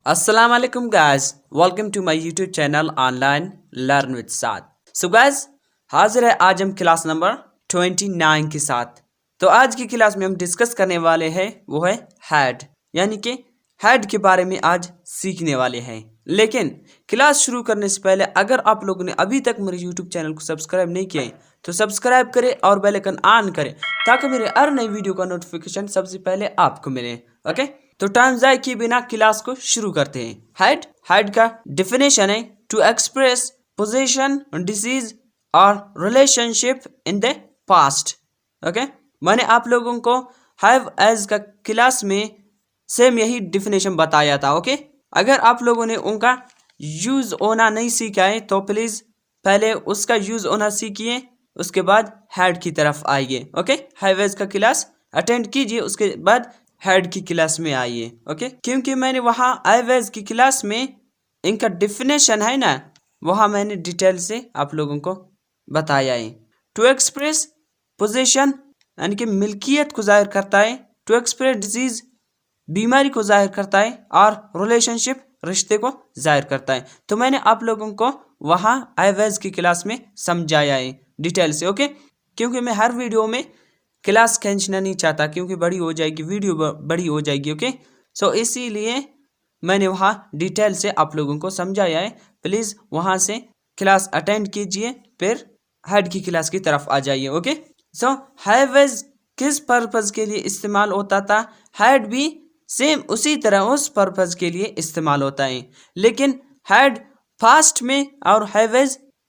अस्सलाम वालेकुम guys, welcome to my YouTube channel online learn with साथ। सो गाइस, हाजिर है आज हम क्लास नंबर 29 के साथ। तो आज की क्लास में हम डिस्कस करने वाले हैं वो है हेड, यानी कि हेड के बारे में आज सीखने वाले हैं। लेकिन क्लास शुरू करने से पहले अगर आप लोगों ने अभी तक मेरे यूट्यूब चैनल को सब्सक्राइब नहीं किया है तो सब्सक्राइब करें और बेल आइकन ऑन करें ताकि मेरे हर नई वीडियो का नोटिफिकेशन सबसे पहले आपको मिले। ओके, तो टाइम जाए किए बिना क्लास को शुरू करते हैं। हेड का डिफिनेशन है टू एक्सप्रेस पोजीशन, डिसीज और relationship in the past. Okay, मैंने आप लोगों को हैव एज का क्लास में सेम यही डिफिनेशन बताया था। ओके, अगर आप लोगों ने उनका यूज होना नहीं सीखा है तो प्लीज पहले उसका यूज होना सीखिए, उसके बाद हेड की तरफ आइए। ओके, हैव एज का क्लास अटेंड कीजिए, उसके बाद हेड की क्लास में आइए। ओके, क्योंकि मैंने वहाँ हैव की क्लास में इनका डिफिनेशन है ना, वहाँ मैंने डिटेल से आप लोगों को बताया है। टू एक्सप्रेस पोजीशन यानी कि मिल्कियत को जाहिर करता है, टू एक्सप्रेस डिजीज बीमारी को जाहिर करता है, और रिलेशनशिप रिश्ते को जाहिर करता है। तो मैंने आप लोगों को वहाँ हैव की क्लास में समझाया है डिटेल से। ओके, क्योंकि मैं हर वीडियो में क्लास खींचना नहीं चाहता क्योंकि बड़ी हो जाएगी, वीडियो बड़ी हो जाएगी। ओके, सो इसीलिए मैंने वहाँ डिटेल से आप लोगों को समझाया है। प्लीज़ वहाँ से क्लास अटेंड कीजिए, फिर हेड की क्लास की तरफ आ जाइए। ओके, सो हैव किस पर्पज़ के लिए इस्तेमाल होता था, हेड भी सेम उसी तरह उस पर्पज़ के लिए इस्तेमाल होता है, लेकिन हेड पास्ट में और हैव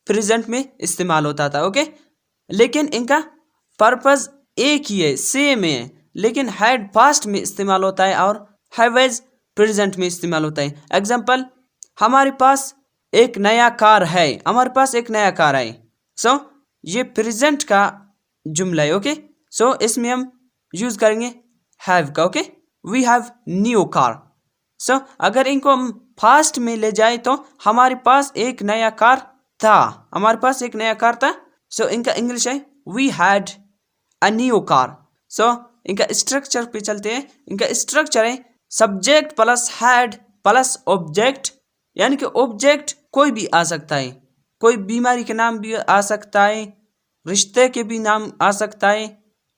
प्रेजेंट में इस्तेमाल होता था। ओके, लेकिन इनका पर्पज़ एक ही है, सेम है, लेकिन हेड पास्ट में इस्तेमाल होता है और हैव प्रेजेंट में इस्तेमाल होता है। एग्जाम्पल, हमारे पास एक नया कार है, हमारे पास एक नया कार है। सो ये प्रेजेंट का जुमला है। ओके, सो इसमें हम यूज करेंगे हैव का। Okay, we have new car. So अगर इनको हम पास्ट में ले जाए तो हमारे पास एक नया कार था, हमारे पास एक नया कार था। सो इनका इंग्लिश है we had a new car. So इनका स्ट्रक्चर पे चलते हैं। इनका स्ट्रक्चर है subject plus had plus object, यानी कि ऑब्जेक्ट कोई भी आ सकता है, कोई बीमारी के नाम भी आ सकता है, रिश्ते के भी नाम आ सकता है,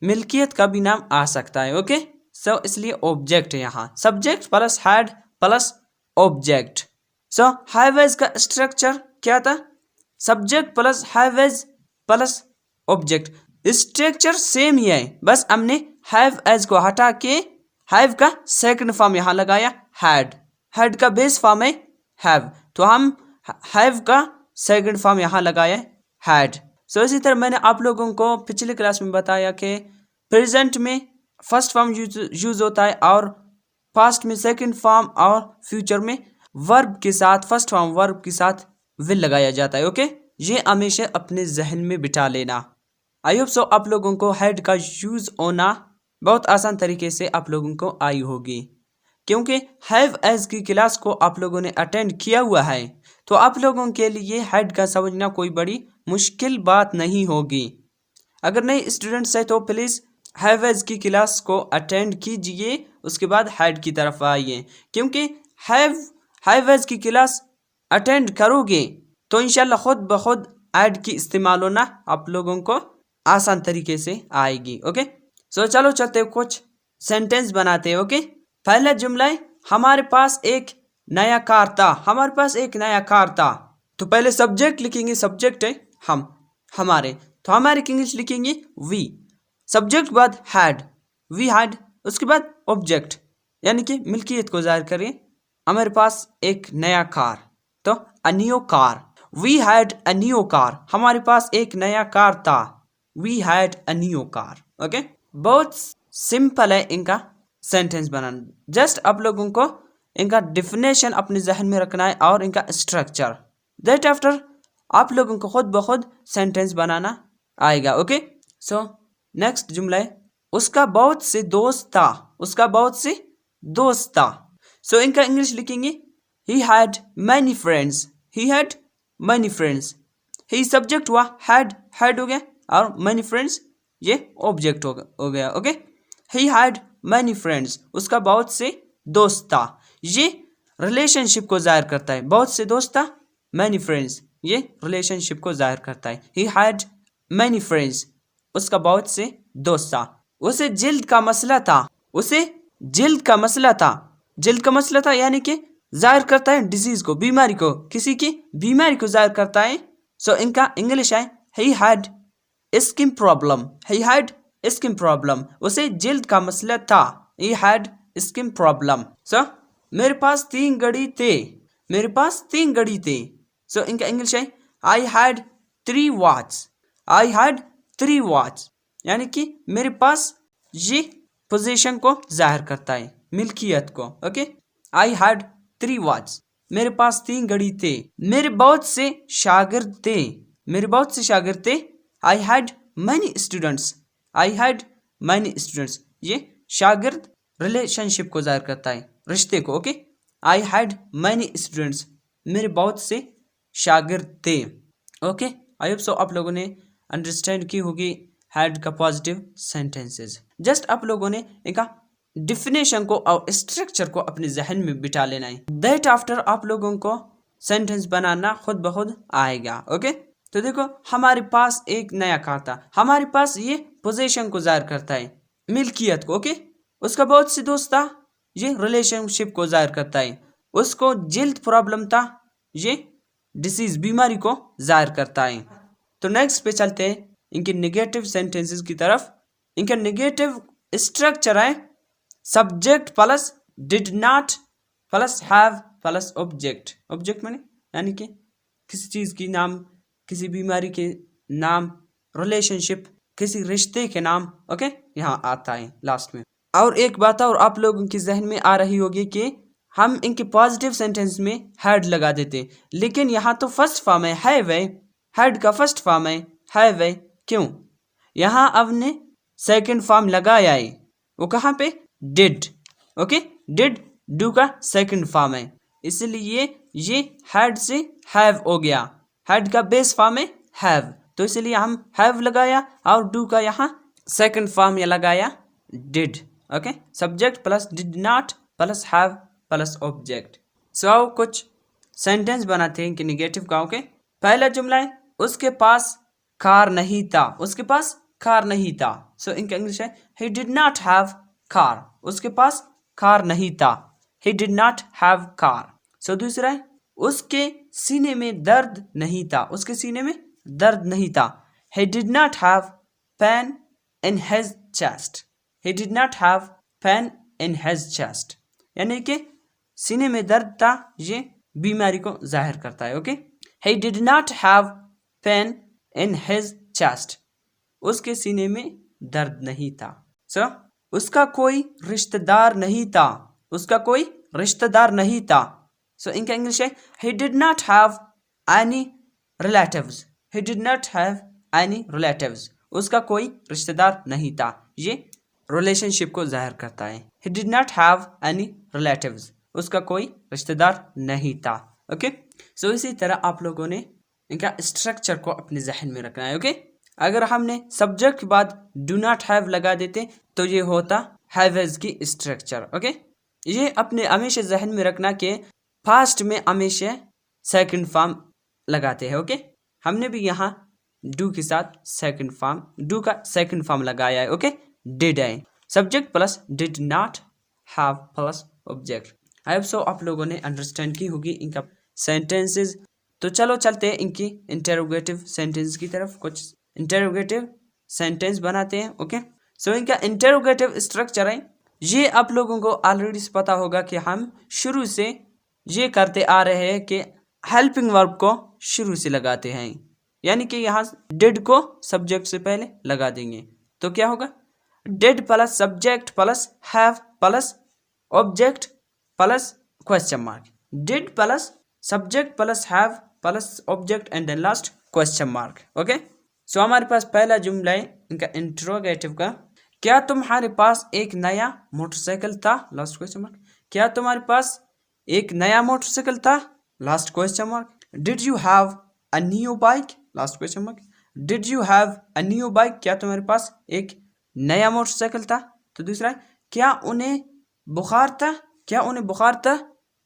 मिल्कियत का भी नाम आ सकता है। ओके, सो इसलिए ऑब्जेक्ट है यहाँ, subject plus had plus object. So have का स्ट्रक्चर क्या था, subject plus have plus object. Structure same ही है, बस हमने हैव एज को हटा के हैव का सेकंड फॉर्म यहाँ लगाया हैड, हैड का बेस फॉर्म है हैव, तो हम हैव का सेकंड फॉर्म यहाँ लगाया हैड। सो इसी तरह मैंने आप लोगों को पिछले क्लास में बताया कि प्रेजेंट में फर्स्ट फॉर्म यूज होता है और पास्ट में सेकंड फॉर्म और फ्यूचर में वर्ब के साथ फर्स्ट फॉर्म वर्ब के साथ विल लगाया जाता है। ओके, ये हमेशा अपने जहन में बिठा लेना। आई होप सो आप लोगों को हेड का यूज होना बहुत आसान तरीके से आप लोगों को आई होगी, क्योंकि हैव एज की क्लास को आप लोगों ने अटेंड किया हुआ है, तो आप लोगों के लिए हेड का समझना कोई बड़ी मुश्किल बात नहीं होगी। अगर नए स्टूडेंट्स है तो प्लीज़ हैव एज की क्लास को अटेंड कीजिए, उसके बाद हेड की तरफ आइए, क्योंकि हैव एज की क्लास अटेंड करोगे तो इंशाल्लाह खुद ब खुद ऐड की इस्तेमाल होना आप लोगों को आसान तरीके से आएगी। ओके, सो चलो चलते कुछ सेंटेंस बनाते हैं। ओके, पहला जुमला है हमारे पास एक नया कार था, हमारे पास एक नया कार था। तो पहले सब्जेक्ट लिखेंगे, सब्जेक्ट है हम, हमारे, तो हमारे की इंग्लिश लिखेंगे वी, सब्जेक्ट बाद हैड, वी हैड, उसके बाद ऑब्जेक्ट यानी कि मिल्कियत को जाहिर करें, हमारे पास एक नया कार, तो a new car, we had a new car, हमारे पास एक नया कार था, we had a new car. Okay, बहुत सिंपल है इनका सेंटेंस बनाना, जस्ट आप लोगों को इनका डिफिनेशन अपने जहन में रखना है और इनका स्ट्रक्चर, दैट आफ्टर आप लोगों को खुद ब खुद सेंटेंस बनाना आएगा। ओके, सो नेक्स्ट जुमला है उसका बहुत से दोस्त था, उसका बहुत से दोस्त था। सो इनका इंग्लिश लिखेंगे he had many friends, he had many friends. He subject हुआ, हैड हो गया और मैनी फ्रेंड्स ये ऑब्जेक्ट हो गया। Okay, he had many friends, उसका बहुत से दोस्त था। ये रिलेशनशिप को जाहिर करता है। बहुत से दोस्त था, मैनी फ्रेंड्स, ये रिलेशनशिप को जाहिर करता है। ही हैड मैनी फ्रेंड्स, उसका बहुत से दोस्त था। उसे जिल्द का मसला था, उसे जिल्द का मसला था। जिल्द का मसला था यानी कि जाहिर करता है डिजीज को, बीमारी को, किसी की बीमारी को जाहिर करता है। सो इनका इंग्लिश है he had skin problem. He had skin problem, उसे जिल्द का मसला था। He had skin problem. So मेरे पास 3 घड़ी थे, मेरे पास 3 घड़ी थे। सो इनका इंग्लिश है I had 3 watch. I had 3 watch यानी कि मेरे पास, ये पोजीशन को जाहिर करता है, मिल्कियत को। ओके, आई हैड 3 वॉच, मेरे पास 3 घड़ी थे। मेरे बहुत से शागिर्द थे, मेरे बहुत से शागिर्द थे। I had many students. I had many students, ये शागिर्द रिलेशनशिप को जाहिर करता है, रिश्ते को। Okay, I had many students, मेरे बहुत से शागिर्द थे। ओके, आई होप सो आप लोगों ने अंडरस्टैंड की होगी हैड का पॉजिटिव सेंटेंसेस। जस्ट आप लोगों ने इनका डिफिनेशन को और स्ट्रक्चर को अपने जहन में बिठा लेना है। दैट आफ्टर आप लोगों को सेंटेंस बनाना खुद ब खुद आएगा। ओके, तो देखो हमारे पास एक नया कार था, हमारे पास ये पोजीशन को जाहिर करता है, मिल्कियत को। ओके, उसका बहुत से दोस्त था, ये रिलेशनशिप को जाहिर करता है। उसको जिल्द प्रॉब्लम था, ये डिसीज बीमारी को जाहिर करता है। तो नेक्स्ट पे चलते हैं इनके नेगेटिव सेंटेंसेस की तरफ। इनका नेगेटिव स्ट्रक्चर है subject plus did not plus have plus object. Object माने यानी कि किसी चीज की नाम, किसी बीमारी के नाम, रिलेशनशिप, किसी रिश्ते के नाम। ओके, यहाँ आता है लास्ट में। और एक बात और आप लोगों के जहन में आ रही होगी कि हम इनके पॉजिटिव सेंटेंस में हैड लगा देते, लेकिन यहाँ तो फर्स्ट फॉर्म है हैव है, हैड का फर्स्ट फॉर्म है हैव है। क्यों? यहाँ अब ने सेकंड फॉर्म लगाया है, वो कहाँ पे? डिड। ओके, डिड डू का सेकंड फॉर्म है, इसलिए ये हैड से हैव हो गया। हैड का बेस फॉर्म है हैव, तो इसलिए हम हैव लगाया और डू का यहाँ सेकंड फॉर्म लगाया did. Okay, subject plus did not plus have plus object. So कुछ सेंटेंस बनाते हैं कि निगेटिव का। ओके, पहला जुमला है उसके पास कार नहीं था, उसके पास कार नहीं था। सो इनका इंग्लिश है he did not have car, उसके पास कार नहीं था। He did not have car. So दूसरा है उसके सीने में दर्द नहीं था, उसके सीने में दर्द नहीं था। He did not have pain in his chest. He did not have pain in his chest यानी कि सीने में दर्द था, ये बीमारी को जाहिर करता है। Okay, he did not have pain in his chest, उसके सीने में दर्द नहीं था। सो उसका कोई रिश्तेदार नहीं था, उसका कोई रिश्तेदार नहीं था। सो इनका इंग्लिश है he did not have any relatives. He did not have any relatives, उसका कोई रिश्तेदार नहीं था, ये रिलेशनशिप को जाहिर करता है। He did not have any relatives, उसका कोई रिश्तेदार नहीं था। ओके, सो इसी तरह आप लोगों ने इनका स्ट्रक्चर को अपने जहन में रखना है। ओके, अगर हमने सब्जेक्ट के बाद डू नॉट हैव लगा देते तो ये होता हैवेज की स्ट्रक्चर। ओके, ये अपने हमेशा जहन में रखना कि फास्ट में हमेशा सेकंड फॉर्म लगाते हैं। ओके, हमने भी यहाँ डू के साथ सेकंड फॉर्म, डू का सेकंड फॉर्म लगाया है। ओके, डिड है, subject plus did not have plus object. I hope so आप लोगों ने अंडरस्टैंड की होगी इनका सेंटेंसेस। तो चलो चलते हैं इनकी इंटेरोगेटिव सेंटेंस की तरफ। कुछ इंटेरोगेटिव सेंटेंस बनाते हैं। ओके, सो इनका इंटेरोगेटिव स्ट्रक्चर है, ये आप लोगों को ऑलरेडी पता होगा कि हम शुरू से ये करते आ रहे हैं कि हेल्पिंग वर्ब को शुरू से लगाते हैं, यानी कि यहाँ डिड को सब्जेक्ट से पहले लगा देंगे तो क्या होगा? Did plus subject plus have plus object plus question mark. Did plus subject plus have plus object and then last question mark. Okay, so हमारे पास पहला जुमला है इनका इंट्रोगेटिव का, क्या तुम्हारे पास एक नया मोटरसाइकिल था? Last question mark. क्या तुम्हारे पास एक नया मोटरसाइकिल था? Last question mark. Did you have a new bike? Last question mark. Did you have a new bike, क्या तुम्हारे पास एक नया मोटरसाइकिल था? तो दूसरा है क्या उन्हें बुखार था? क्या उन्हें बुखार था?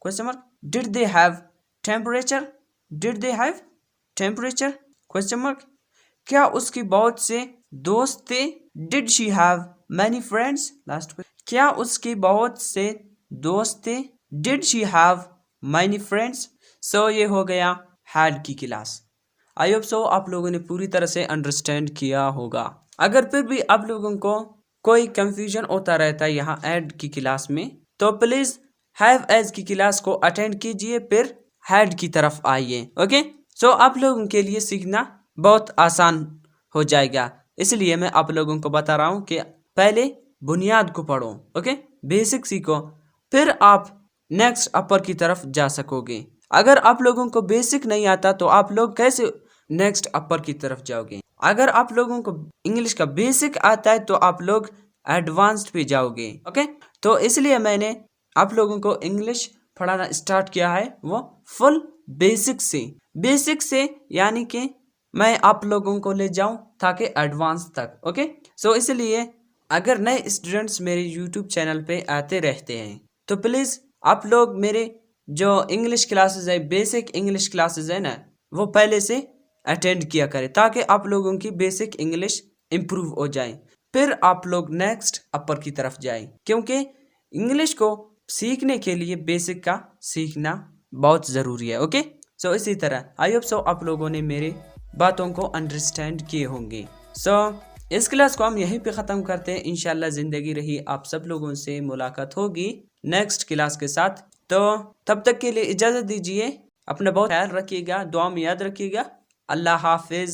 Question mark. Did they have temperature, did they have temperature question mark. क्या उसकी बहुत से दोस्त थे, did she have many friends, last question. क्या उसके बहुत से दोस्त थे, did she have many friends. So ये हो गया हैड की क्लास। आई होप सो आप लोगों ने पूरी तरह से अंडरस्टैंड किया होगा। अगर फिर भी आप लोगों को कोई कंफ्यूजन होता रहता है यहाँ ऐड की क्लास में, तो प्लीज हैव एज की क्लास को अटेंड कीजिए, फिर हैड की तरफ आइए। ओके, सो आप लोगों के लिए सीखना बहुत आसान हो जाएगा, इसलिए मैं आप लोगों को बता रहा हूँ कि पहले बुनियाद को पढ़ो, ओके, बेसिक सीखो, फिर आप नेक्स्ट अपर की तरफ जा सकोगे। अगर आप लोगों को बेसिक नहीं आता तो आप लोग कैसे नेक्स्ट अपर की तरफ जाओगे। अगर आप लोगों को इंग्लिश का बेसिक आता है तो आप लोग एडवांस्ड पे जाओगे। ओके, तो इसलिए मैंने आप लोगों को इंग्लिश पढ़ाना स्टार्ट किया है वो फुल बेसिक से यानी कि मैं आप लोगों को ले जाऊं ताकि एडवांस तक। ओके, सो इसलिए अगर नए स्टूडेंट्स मेरे यूट्यूब चैनल पे आते रहते हैं तो प्लीज़ आप लोग मेरे जो इंग्लिश क्लासेस है, बेसिक इंग्लिश क्लासेस है ना, वो पहले से अटेंड किया करें ताकि आप लोगों की बेसिक इंग्लिश इम्प्रूव हो जाए, फिर आप लोग नेक्स्ट अपर की तरफ जाएं, क्योंकि इंग्लिश को सीखने के लिए बेसिक का सीखना बहुत ज़रूरी है। ओके, सो इसी तरह आई होप सो आप लोगों ने मेरे बातों को अंडरस्टैंड किए होंगे। सो इस क्लास को हम यहीं पे ख़त्म करते हैं। इंशाल्लाह ज़िंदगी रही आप सब लोगों से मुलाकात होगी नेक्स्ट क्लास के साथ। तो तब तक के लिए इजाज़त दीजिए, अपना बहुत ख्याल रखिएगा, दुआ में याद रखिएगा। अल्लाह हाफिज़।